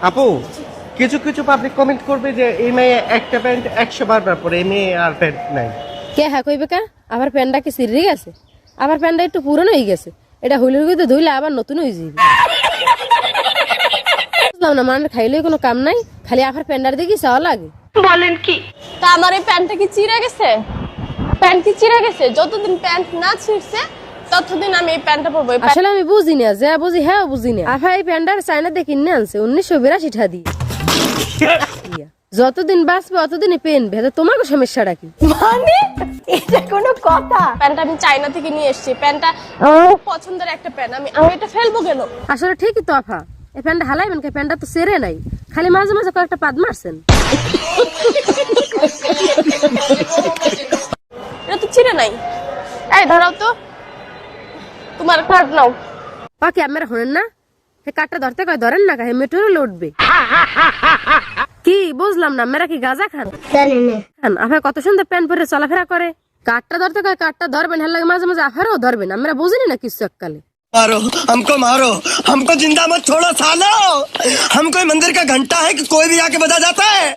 আপু, কিছু কিছু পাবলিক কমেন্ট করবে যে এই মেয়ে একটা প্যান্ট 100 বার পরে, এই মেয়ে আর প্যান্ট নাই। কে হ্যাঁ কইবে কা আবার প্যান্টটা কি সিরি গেছে, আবার প্যান্টটা একটু পুরনো হয়ে গেছে, এটা হইলে হইতে ধুইলে আবার নতুন হয়ে যাবে। বুঝলাম না, মানে খাইলে কোনো কাম নাই, খালি আবার প্যান্টার দেখি চাওয়া লাগে। বলেন কি? তা আমার এই প্যান্টটা কি চিড়ে গেছে? প্যান্ট কি চিড়ে গেছে? যতদিন প্যান্ট না ছিঁড়ছে ততদিন আমি এই প্যান্টটা পরবো। আসলে আমি বুঝি না, যা বুঝি হ্যাঁ বুঝি না। আফা এই প্যান্টার চাইনা দিয়ে কিনে আনছে 1982 টাকা দিয়ে। যতদিন বাঁচবে অতদিনই পেনবে, তোমাকে সমস্যাটা কি? মানে এটা কোনো কথা? প্যান্ট আমি চায়না থেকে নিয়ে এসেছি, প্যান্টটা আমার পছন্দের একটা প্যান্ট, আমি এটা ফেলবো কেন? আসলে ঠিকই তো আফা, এই প্যান্টটা হালাইবেন কে? প্যান্টটা তো সেরে নাই, খালি মাঝে মাঝে কয়েকটা পাদ মারছেন। এটা তো ছিঁড়ে নাই। এই ধরাও তো, তোমার কার্ড নাও। পাকে আপনারা হলেন না, হে কাঠটা ধরতে কয় ধরেন না, হে মেট্রো লড়বে কি? বুঝলাম না, মেরা কি গাঁজা খান? খান আফা কত সুন্দর প্যান্ট পরে চলাফেরা করে, কাঠটা ধরতে কয় কাঠটা ধরবেন, হের লাগে মাঝে মাঝে আফারও ধরবেন, আমরা বুঝিনি না কিছু এককালে। मारो हमको जिंदा मत छोड़ो सालो। हम कोई मंदिर का घंटा है कि कोई भी आके बजा जाता है।